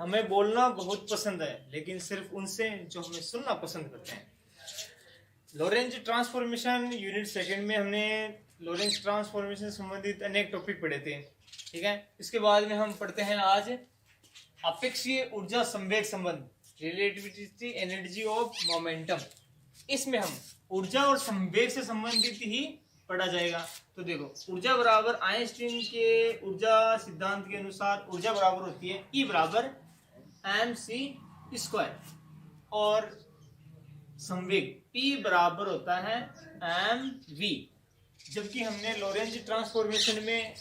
हमें बोलना बहुत पसंद है, लेकिन सिर्फ उनसे जो हमें सुनना पसंद करते हैं। लॉरेंज ट्रांसफॉर्मेशन यूनिट सेकंड में हमने लॉरेंज ट्रांसफॉर्मेशन संबंधित अनेक टॉपिक पढ़े थे, ठीक है। इसके बाद में हम पढ़ते हैं आज अपेक्षीय ऊर्जा संवेग संबंध, रिलेटिविटी एनर्जी ऑफ मोमेंटम। इसमें हम ऊर्जा और संवेग से संबंधित ही पढ़ा जाएगा। तो देखो, ऊर्जा बराबर आइंस्टीन के ऊर्जा सिद्धांत के अनुसार ऊर्जा बराबर होती है E बराबर mc², और संवेग P बराबर होता है mv। जबकि हमने लॉरेंज ट्रांसफॉर्मेशन में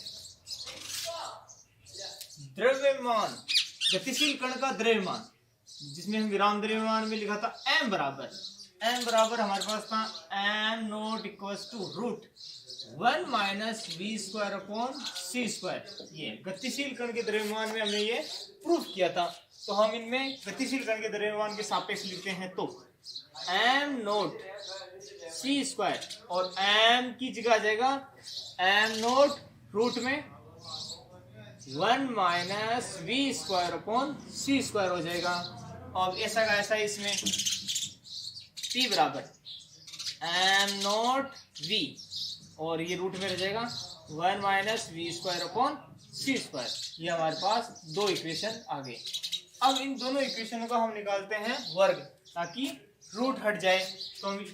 द्रव्यमान, गतिशील कण का द्रव्यमान, जिसमें हम विराम द्रव्यमान में लिखा था m बराबर हमारे पास था m0 equals to root 1 minus v² upon c²। ये गतिशील कण के द्रव्यमान में हमने ये प्रूफ किया था। तो हम इनमें गतिशील कण के द्रव्यमान के सापेक्ष लिखते हैं तो m0 c² और m की जगह आ जाएगा m0 रूट में 1 माइनस v² अपॉन c² हो जाएगा। अब ऐसा का ऐसा इसमें P बराबर m0 v और ये रूट में रह जाएगा 1 माइनस v² अपॉन c²। ये हमारे पास दो इक्वेशन आ गए। अब इन दोनों इक्वेशनों का हम निकालते हैं वर्ग, ताकि रूट हट जाए। तो हम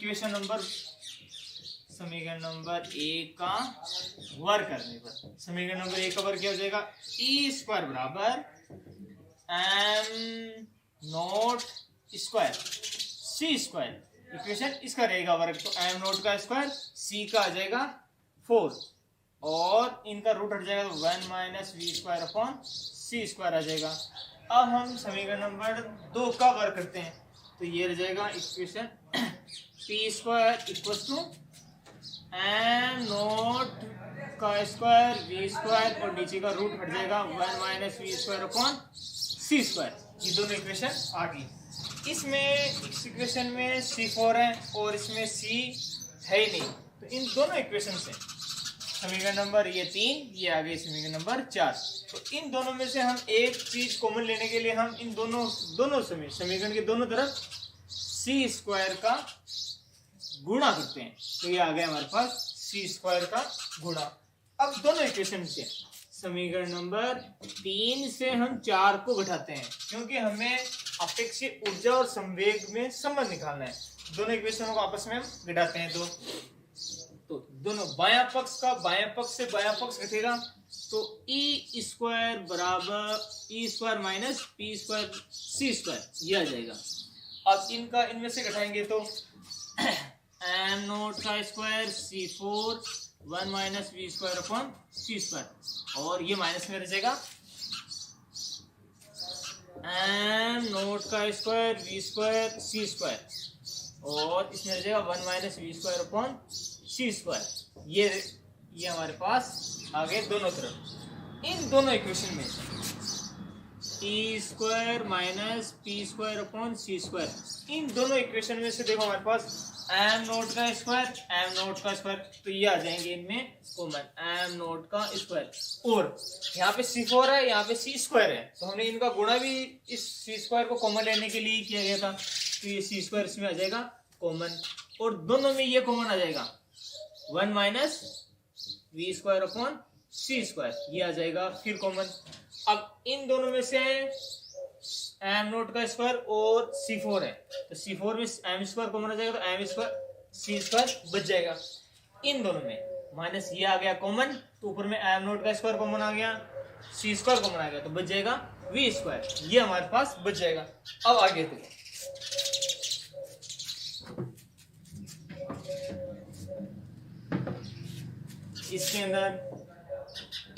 समीकरण नंबर 1 का वर्ग करने पर समीकरण नंबर 1 का वर्ग क्या हो जाएगा, E² बराबर m0 स्क्वायर c²। इक्वेशन इसका रहेगा वर्ग, तो m0 का स्क्वायर c का आ जाएगा 4 और इनका रूट हट जाएगा तो 1 माइनस v² अपॉन c² आ जाएगा। अब हम समीकरण नंबर 2 का वर्ग करते हैं, तो ये रह जाएगा equation p² equals to m0 का स्क्वायर v² और नीचे का रूट हट जाएगा 1 माइनस v² अपॉन c²। ये दोनों इक्वेशन आ गई। इसमें इस इक्वेशन में C4 है और इसमें C है ही नहीं, तो इन दोनों इक्वेशन से समीकरण नंबर ये 3, ये आ गई समीकरण नंबर 4। तो इन दोनों में से हम एक चीज कॉमन लेने के लिए हम इन दोनों समीकरण के दोनों तरफ c² का गुणा करते हैं। तो ये आ गया हमारे पास c² का गुणा। अब दोनों इक्वेशन से समीकरण नंबर 3 से हम 4 को घटाते हैं, क्योंकि हमें अपेक्षित ऊर्जा और संवेग में संबंध निकालना है। दोनों इक्वेशनों को आपस में हम घटाते हैं तो दोनों बायां पक्ष का बायां पक्ष से बायां पक्ष घटेगा, तो E² बराबर E² माइनस P² C² ये आ जाएगा। अब इनका इनमें से घटाएंगे तो m0 का square C4 1 minus v² upon c², और ये माइनस में रह जाएगा m0 का स्क्वायर v² c² और इसमें रह जाएगा 1 माइनस v² अपॉन c²। ये हमारे पास आ गए दोनों तरफ। इन दोनों इक्वेशन में E² minus P² upon c², इन दोनों इक्वेशन में से देखो हमारे पास m0 का स्क्वायर, तो ये आ जाएंगे इनमें कॉमन m0 का स्क्वायर, और यहाँ पे C4 है, यहाँ पे c² है, तो हमने इनका गुणा भी इस c² को कॉमन लेने के लिए किया गया था। तो ये c² इसमें आ जाएगा कॉमन, और दोनों में ये कॉमन आ जाएगा 1 माइनस v² अपॉन c², ये आ जाएगा फिर कॉमन। अब इन दोनों में से m0 का स्क्वायर और C4 है, तो C4 में m² कॉमन आ जाएगा, तो m² c² बच जाएगा। इन दोनों में माइनस ये आ गया कॉमन, तो ऊपर में m0 का स्क्वायर कॉमन आ गया, c² कॉमन आ गया, तो बच जाएगा v²। ये हमारे पास बच जाएगा। अब आगे देखो, इसके अंदर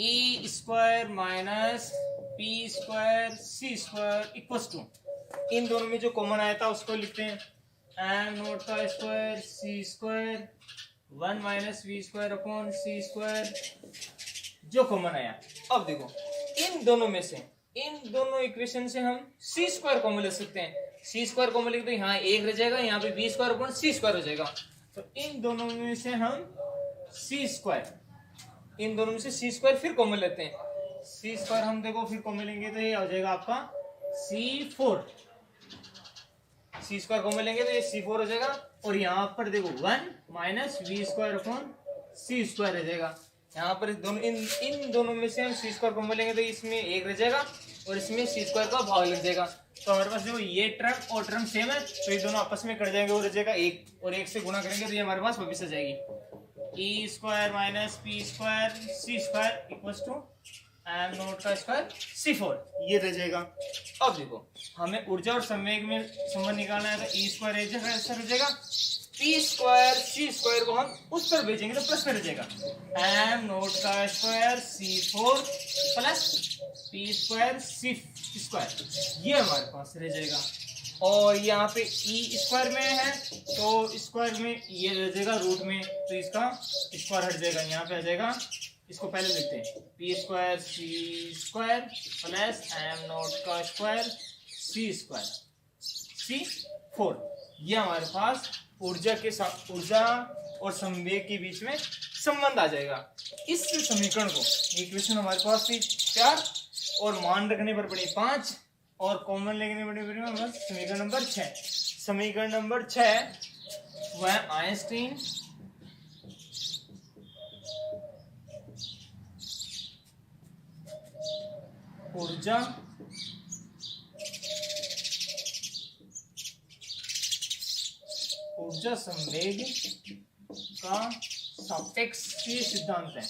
E² minus P² C² equals to, इन दोनों में जो कॉमन आया था उसको लिखते हैं m0 का square c² 1 minus v² upon c², जो कॉमन आया। अब देखो, इन दोनों में से इन दोनों इक्वेशन से हम c² कॉमन ले सकते हैं। c² कॉमन लिख तो यहाँ 1 रह जाएगा, यहाँ पे v² अपॉन c² हो जाएगा। तो इन दोनों में से हम c² फिर कॉमन लेते हैं। c² हम देखो फिर कॉमन लेंगे तो ये हो जाएगा आपका C4, सी स्क्वायर को मिलेंगे तो ये C4 हो जाएगा, और यहाँ पर देखो 1 minus we square upon c square रह जाएगा। यहाँ पर इन दोनों में से हम सी स्क्वायर को मिलेंगे तो इसमें 1 रह जाएगा और इसमें सी स्क्वायर का भाग लग जाएगा। तो हमारे पास देखो ये टर्म और टर्म सेम है, तो ये दोनों आपस में कट जाएंगे और रह जाएगा 1, और 1 से गुणा करेंगे तो ये हमारे पास वापिस आ जाएगी। E square minus P square C square equal to M not का स्क्वायर C4, ये रह जाएगा। अब देखो हमें ऊर्जा और संवेग में संबंध निकालना है, तो ई स्क्वायर ऐसा रह जाएगा, पी स्क्वायर सी स्क्वायर को हम उस पर भेजेंगे तो प्लस में रह जाएगा, एम नॉट का square C4 plus P square सी स्क्वायर, ये हमारे पास रह जाएगा। और यहाँ पे ई स्क्वायर में है तो स्क्वायर में ये रह जाएगा रूट में, तो इसका स्क्वायर हट जाएगा, यहाँ पे आ जाएगा। इसको पहले लिखते हैं, p square C square plus m not का स्क्वायर सी स्क्वायर C4, ये हमारे पास ऊर्जा और संवेग के बीच में संबंध आ जाएगा। इस समीकरण को, इक्वेशन हमारे पास थी 4 और मान रखने पर पड़ी 5 और कॉमन लेने पर पड़ी समीकरण नंबर 6। समीकरण नंबर 6 वह आइंस्टीन ऊर्जा संवेग का सापेक्षीय सिद्धांत है।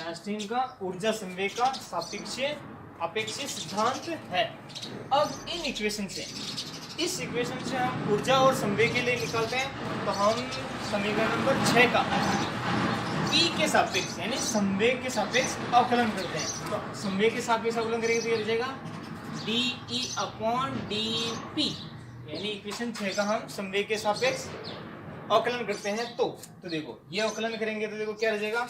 आइंस्टीन का ऊर्जा संवेग का सापेक्षीय सिद्धांत है। अब इन इक्वेशन से, इस इक्वेशन से हम ऊर्जा और संवेग के लिए निकालते हैं, तो हम समीकरण नंबर 6 का ई के सापेक्ष यानी संवेग के सापेक्ष अवकलन करते हैं। तो संवेग के सापेक्ष अवकलन करेंगे तो ये रह जाएगा डी अपॉन डी पी, यानी इक्वेशन 6 का हम संवेग के सापेक्ष अवकलन करते हैं। तो देखो ये अवकलन करेंगे तो देखो क्या रह जाएगा।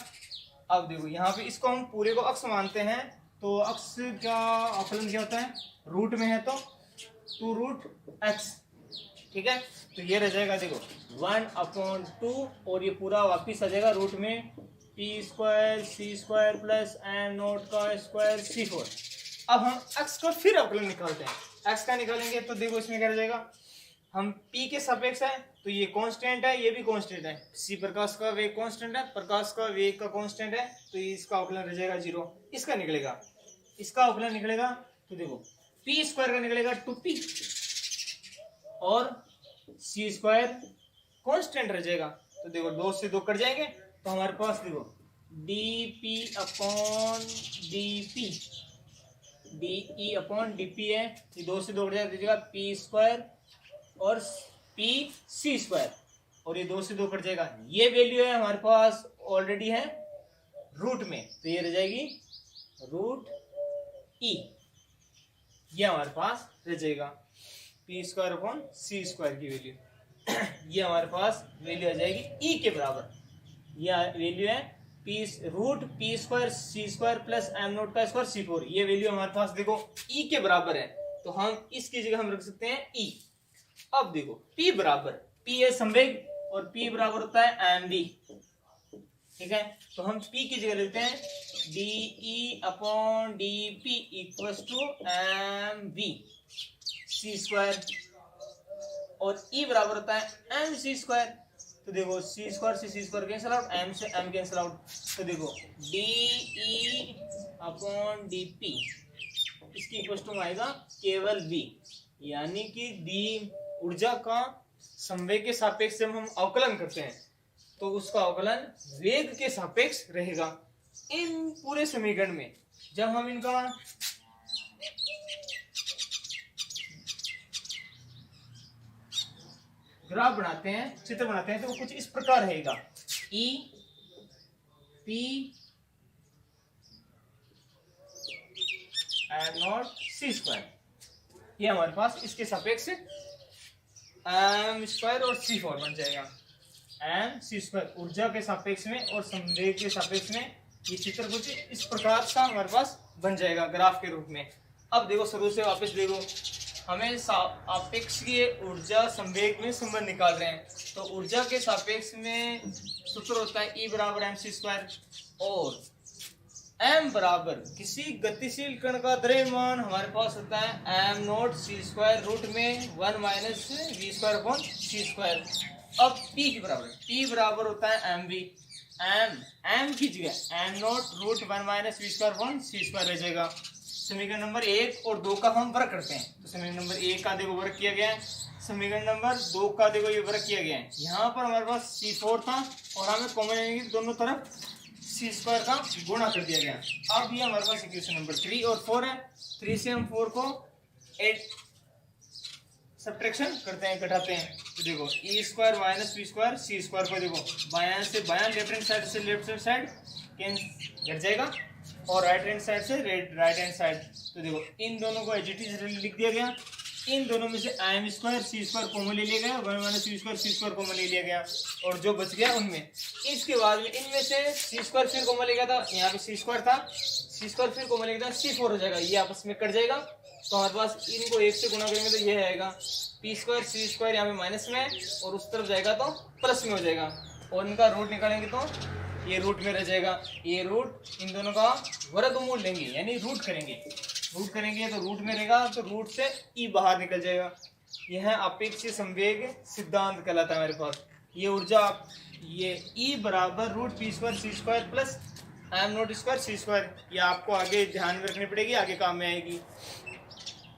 अब देखो यहाँ पे इसको हम पूरे को अक्ष मानते हैं, तो अक्ष का अवकलन क्या होता है, रूट में है तो 2 रूट एक्स, ठीक है। तो ये रह जाएगा देखो 1/2 और ये पूरा वापिस आ जाएगा रूट में p square C square plus m not का स्क्वायर C4। अब हम x का फिर अवकलन निकालते हैं। x का निकालेंगे तो देखो इसमें क्या रह जाएगा, हम p के सापेक्ष है तो ये कांस्टेंट है, ये भी कांस्टेंट है, c प्रकाश का वेग कांस्टेंट है, प्रकाश का वेग का कांस्टेंट है, तो इसका अवकलन रह जाएगा 0। इसका निकलेगा, इसका अवकलन निकलेगा तो देखो p स्क्वायर का निकलेगा 2p और सी स्क्वायर कांस्टेंट रह जाएगा। तो देखो 2 से 2 कट जाएंगे तो हमारे पास देखो dp upon dp, de upon dp है, ये 2 से 2 कट जाएगा p स्क्वायर और p c स्क्वायर, और ये 2 से 2 कट जाएगा। ये वैल्यू है हमारे पास ऑलरेडी है रूट में, तो ये रह जाएगी रूट e, ये हमारे पास रह जाएगा P square upon c square की वैल्यू। ये हमारे पास वैल्यू आ जाएगी ई के बराबर, यह वैल्यू है root p square C square plus m not का स्क्वायर C4, ये वैल्यू हमारे पास देखो ई के बराबर है, तो हम इसकी जगह हम रख सकते हैं ई। अब देखो P बराबर, P है संवेग और P बराबर होता है mv, ठीक है। तो हम P की जगह लेते हैं de upon dp equals to mv c square, और E बराबर होता है mc स्क्वायर। तो देखो c स्क्वायर से c square cancel out, m से m कैंसिल आउट, तो देखो de अपॉन dp इसकी इक्वल्स टू आएगा केवल v, यानी कि दी ऊर्जा का संवेग के सापेक्ष से हम अवकलन करते हैं तो उसका अवकलन वेग के सापेक्ष रहेगा। इन पूरे समीकरण में जब हम इनका ग्राफ बनाते हैं, चित्र बनाते हैं, तो वो कुछ इस प्रकार रहेगा E P m naught c square, ये हमारे पास इसके सापेक्ष एम स्क्वायर और C4 बन जाएगा। एम सी स्क्वायर ऊर्जा के सापेक्ष में और संवेग के सापेक्ष में ये चित्र कुछ इस प्रकार का हमारे पास बन जाएगा ग्राफ के रूप में। अब देखो शुरू से वापस देखो, हमें सापेक्ष की ऊर्जा संवेग में संबंध निकाल रहे हैं। तो ऊर्जा के सापेक्ष में सूत्र होता है E बराबर mc स्क्वायर, और m बराबर किसी गतिशील कण का द्रव्यमान हमारे पास होता है m naught c square root में 1 minus we square upon c square. अब p के बराबर, p बराबर होता है mv, m की जगह m naught root 1 minus we square upon c square रह जाएगा। समीकरण नंबर 1 और 2 का हम वर्क करते हैं। तो समीकरण नंबर 1 का देखो वर्क किया गया है, समीकरण नंबर 2 का देखो ये वर्क किया गया है। यहाँ पर हमारे पास C4 था और हमें कॉमन लेने की दोनों तरफ सी स्क्वायर का गुणा कर दिया गया। अब ये हमारे पास इक्वेशन नंबर 3 और 4 है। 3 से हम 4 को 8 सब्ट्रैक्शन करते हैं, घटाते हैं। तो देखो E square minus we square C square को देखो बायां से बायां, लेफ्ट हैंड साइड से लेफ्ट साइड घट जाएगा और राइट हैंड साइड से राइट हैंड साइड। तो देखो इन दोनों को एज इट इज लिख दिया गया। इन दोनों में से एम स्क्वायर सी स्क्वायर कॉमन ले लिया गया, 1 माइनस सी स्क्वायर कॉमन ले लिया गया, और जो बच गया उनमें इसके बाद में इनमें से सी स्क्वायर फिर कॉमन ले गया था, यहाँ पे सी स्क्वायर था, सी स्क्वायर फिर कॉमन ले गया था, C4 हो जाएगा, ये आपस में कट जाएगा। तो हमारे पास इनको 1 से गुणा करेंगे तो ये आएगा पी स्क्वायर सी स्क्वायर, यहाँ पे माइनस में और उस तरफ जाएगा तो प्लस में हो जाएगा, और इनका रूट निकालेंगे तो ये रूट में रह जाएगा। ये रूट इन दोनों का वर्गमूल लेंगे यानी रूट करेंगे तो रूट में रहेगा, तो रूट से ई बाहर निकल जाएगा। यह अपेक्षित संवेग सिद्धांत कहलाता है हमारे पास। ये ऊर्जा ये ई बराबर रूट पी स्क्वायर सी square plus m naught square सी स्क्वायर, ये आपको आगे ध्यान में रखनी पड़ेगी, आगे काम में आएगी।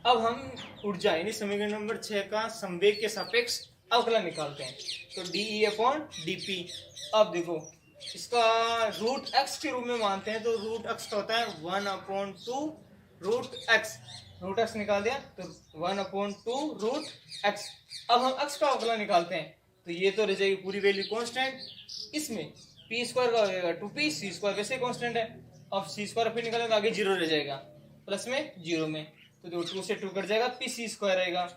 अब हम ऊर्जा यानी समीकरण नंबर 6 का संवेग के सापेक्ष अवकलन निकालते हैं। तो D E upon D P. अब देखो इसका रूट एक्स के रूप में मानते हैं, तो रूट एक्स का होता है 1/2 रूट एक्स निकाल दिया तो 1/2 रूट एक्स। अब हम एक्स का अवकलन निकालते हैं, तो ये तो रह जाएगी पूरी वैल्यू कांस्टेंट, इसमें पी स्क्वायर का हो जाएगा 2p, सी स्क्वायर वैसे कांस्टेंट है। अब सी स्क्वायर फिर निकालेंगे तो आगे 0 रह जाएगा, प्लस में 0 में, तो देखो 2 से 2 कट जाएगा, पी सी स्क्वायर रहेगा,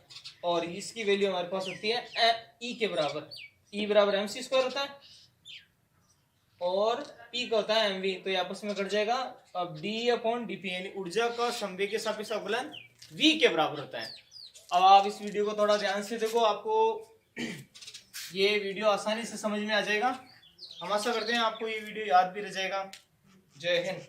और इसकी वैल्यू हमारे पास होती है ई के बराबर, ई बराबर एम सी स्क्वायर होता है और P का होता है mv, तो ये आपस में कट जाएगा। अब d अपॉन डी पी यानी ऊर्जा का संवेग के सापेक्ष अवकलन v के बराबर होता है। अब आप इस वीडियो को थोड़ा ध्यान से देखो, आपको ये वीडियो आसानी से समझ में आ जाएगा। हम आशा करते हैं आपको ये वीडियो याद भी रह जाएगा। जय हिंद।